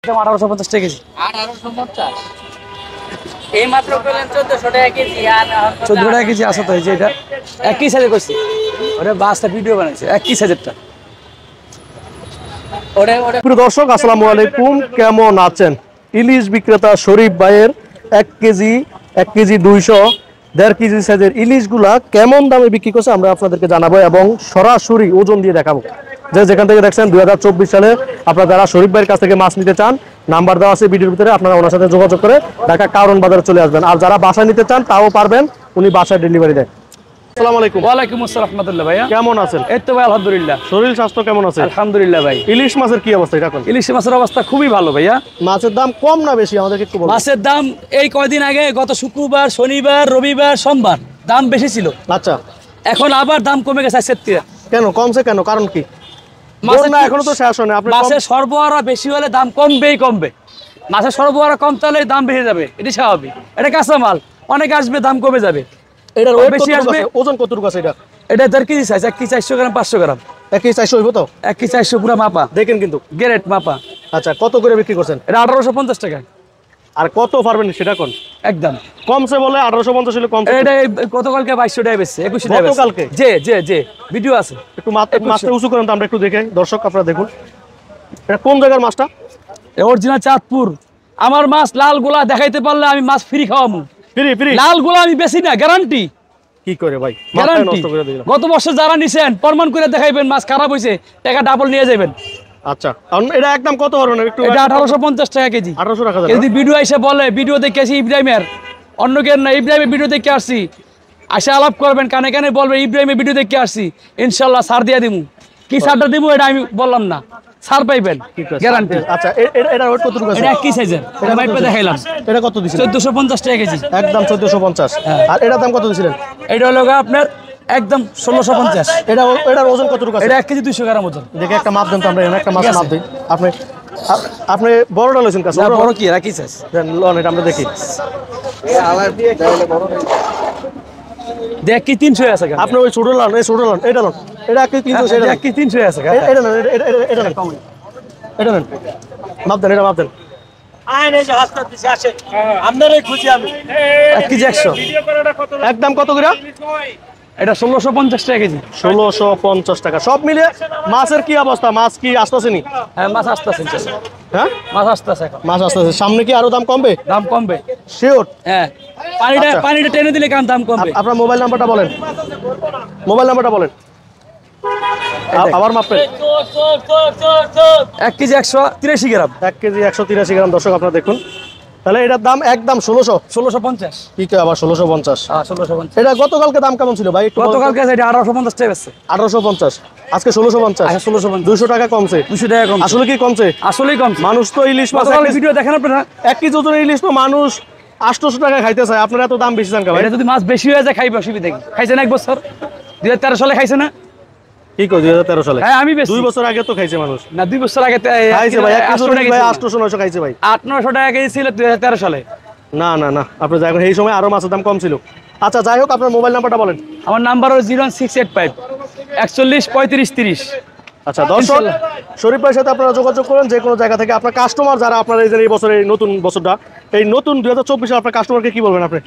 1850 টাকা কেজি। 1850 এই মাত্র বলেন 1400 টাকা কেজি। আর 14 টাকা কেজি আছে তো, এই যে এটা একই সাইজে কইছি। ওরে বাসটা ভিডিও বানাইছে একই সাইজেরটা। প্রিয় দর্শক আসসালামু আলাইকুম, কেমন আছেন? ইলিশ বিক্রেতা শরীফ ভাইয়ের 1 কেজি 200 1.5 কেজি সাইজের ইলিশগুলা কেমন দামে বিক্রি করছে আমরা আপনাদেরকে জানাবো এবং সরাসরি ওজন দিয়ে দেখাবো। যেখান থেকে দেখছেন 2024 সালে আপনারা যারা শরীফ ভাইয়ের কাছ থেকে মাছ নিতে চান, নাম্বার দেওয়া আছে ভিডিওর ভিতরে, আপনারা ওনার সাথে যোগাযোগ করে ঢাকা কারণ বাজারে চলে আসবেন। আর যারা বাসায় নিতে চান তাও পারবেন, উনি বাসায় ডেলিভারি দেন। আসসালামু আলাইকুম। ওয়ালাইকুম আসসালাম রাহমাতুল্লাহ। ভাইয়া কেমন আছেন? এই তো ভাই আলহামদুলিল্লাহ। শরীর স্বাস্থ্য কেমন আছে? আলহামদুলিল্লাহ ভাই। ইলিশ মাছের কি অবস্থা এটা এখন? ইলিশ মাছের অবস্থা খুবই ভালো ভাইয়া। মাছের দাম কম না বেশি আমাদেরকে একটু বলুন। মাছের দাম এই কয়দিন আগে গত শুক্রবার, শনিবার, রবিবার, সোমবার দাম বেশি ছিল। আচ্ছা, এখন আবার দাম কমে গেছে। কেন কমছে? কেন কারণ কি? না এখনো তো শেষ হয়নি। আপনি মাছের সরবরাহ বেশি হলে দাম কমবে। মাছের সরবরাহ কম তাহলে দাম বেড়ে যাবে, এটা স্বাভাবিক। এটা কাঁচা মাল, অনেক আসবে, দাম কমে যাবে। এটার ওয়েট বেশি আসবে। ওজন কতটুকু আছে এটা? এটা 1.5 কেজি সাইজ, 1 কেজি 400 গ্রাম, 500 গ্রাম। 1 কেজি 400 হইব তো? 1 কেজি 400 পুরো মাপা, দেখেন কিন্তু গ্রেড মাপা। আচ্ছা, কত করে বিক্রি করছেন? এটা 1850 টাকা। আর কত পারবেন সেটা কোন? একদম কমছে বলে 1850 হলে কমছে। এটা গতকালকে 2200 টাকা বেচছে, 2100 টাকা বেচছে গতকালকে? জি ভিডিও আছে। একটু মাছটা উঁচু করেন তো আমরা একটু দেখে, দর্শক আপনারা দেখুন। এটা কোন জায়গার মাছটা? অরিজিনাল চাঁদপুর। আমার মাছ লাল গোলা দেখাইতে পারলে আমি মাছ ফ্রি খাওয়াবো। ফ্রি লাল গোলা আমি বেশি না, গ্যারান্টি। কি করে ভাই, মাথা গ্যারান্টি। নষ্ট করে দিলাম। গত বছর যারা নিছেন প্রমাণ করে দেখাইবেন মাছ খারাপ হইছে, টাকা ডাবল নিয়ে যাবেন। আচ্ছা, কারণ এটা একদম কত পারবেন একটু? এটা 1850 টাকা কেজি। 1800 টাকা। যদি ভিডিও এসে বলে ভিডিও দেখে আসি ইব্রাহিমের, অন্য কেন না, ইব্রাহিমের ভিডিও দেখে আসছি, আসে আলাপ করবেন, কানে কানে বলবেন ইব্রাহিমের ভিডিও দেখে আসছি, ইনশাল্লাহ ছাড় দিয়ে দিমু। কি ছাড়টা দিমু এটা আমি বললাম না, ছাড় পাইবেন গ্যারান্টি। আচ্ছা, এটা ওয়েট কতটুকু আছে? এটা কি সাইজের? এটা মাইপে দেখাইলাম। এটা কত দিছেন? 1450 টাকা কেজি। একদম 1450। আর এটার দাম কত দিছিলেন? এটা হলো আপনার একদম 1650। এটার ওজন কতটুকু আছে? এটা 1 কেজি 200 গ্রাম ওজন। দেখে একটা মাপ দেন তো, আমরা একটা মাছ মাপ দিই। আপনি বড়টা লইছেন কাছে? বড় কি রাখি সাইজ দেন লন, এটা আমরা দেখি। দেখ কি 300 আছে। আপনি ওই ছোট লন, এই ছোট লন, এটা লন, এটা 1 কেজি 300, এটা 1 কেজি 300 আছে। এটা নেন, এটা নেন, এটা নেন, মাপ দেন, এটা মাপ দেন। আইনে যে হাসপাতাল দিছে আসে আপনারই খুঁজি আমি। 1 কেজি 100। একদম কত করে? এটা 1650 টাকা কেজি। 1650 টাকা। সব মিলে মাছের কি অবস্থা? মাছ কি আসতেছে নি? হ্যাঁ, মাছ আসতেছে। হ্যাঁ, মাছ আসতেছে এখন। মাছ আসতেছে। সামনে কি আরো দাম কমবে? দাম কমবে শিওর? হ্যাঁ, আচ্ছা। পানিটা টেনে দিলে কারণ দাম কমবে। আপনার মোবাইল নাম্বারটা বলেন। মোবাইল নাম্বারটা বলেন। আবার মাপেন। 1 কেজি 183 গ্রাম। 1 কেজি 183 গ্রাম। দর্শক আপনারা দেখুন, তাহলে এটার দাম একদম 1650। কি কয় আবার 1650? হ্যাঁ, 1650। এটা গতকালকে দাম কেমন ছিল ভাই? গতকালকে এটা 1850 টাকা বেচছে। 1850, আজকে 1650। 1650। 200 টাকা কমছে। 200 টাকা কম। আসলে কি কমছে? আসলেই কম। মানুষ তো ইলিশ মাছ ভিডিও দেখেন আপনারা, 1 কেজি ওজনের ইলিশ তো মানুষ 800 টাকা খাইতে চায়, আপনারা এত দাম বেশি জান ভাই? এটা যদি মাছ বেশি হয়ে যায় খাইবে অসুবিধা কি? খাইছেন 1 বছর, 2013 সালে খাইছে না? কি কই 2013 সালে? হ্যাঁ, আমি বেশি 2 বছর আগে তো খাইছে মানুষ। না, 2 বছর আগে খাইছে ভাই 1 কেজি ভাই 800 900 খাইছে ভাই। 800-900 টাকা কেজি ছিল 2013 সালে। না না না, আপনি যাই এই সময় আরো মাছের দাম কম ছিল। আচ্ছা, যাই হোক, আপনার মোবাইল নাম্বারটা বলেন। আমার নাম্বার হলো 01685 41 35 30। আচ্ছা দর্শক, শরীফ ভাইয়ের সাথে আপনারা যোগাযোগ করেন যে কোনো জায়গা থেকে। আপনার কাস্টমার যারা আপনার এই বছর, এই নতুন বছরটা, এই নতুন 2024 সালে আপনার কাস্টমারকে কি বলবেন আপনি?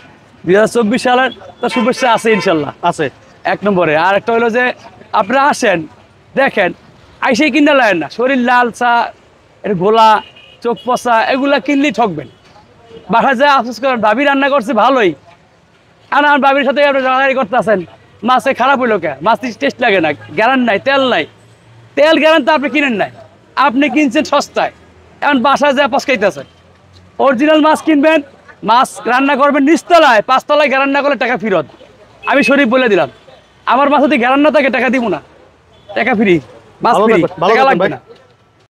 2024 সালের তো শুভেচ্ছা আছে ইনশাল্লাহ, আছে 1 নম্বরে। আর একটা হলো যে আপনারা আসেন, দেখেন, আইসেই কিনা লাগেন না। শরীর লাল চা, এর গোলা, চোখ পচা, এগুলা কিনলেই ঠকবেন। বাসায় যায় আফসোস করেন, ভাবি রান্না করছে ভালোই, আর আমার ভাবির সাথে আপনি রান্নাকারি করতে আসেন, মাছে খারাপ হইলো কে? মাছ টেস্ট লাগে না, গ্যারান নাই, তেল নাই। তেল গ্যারান তো আপনি কিনেন নাই, আপনি কিনছেন সস্তায়, এখন বাসায় যায় পচকাইতেছেন। অরিজিনাল মাছ কিনবেন, মাছ রান্না করবেন নিচতলায়, 5 তলায় গ্যারান না করলে টাকা ফেরত। আমি শরীফ বলে দিলাম, আমার মাছ যদি গ্যারান না থাকে টাকা দিব না, টাকা ফ্রি, মাছ ফ্রি, টাকা লাগবে না।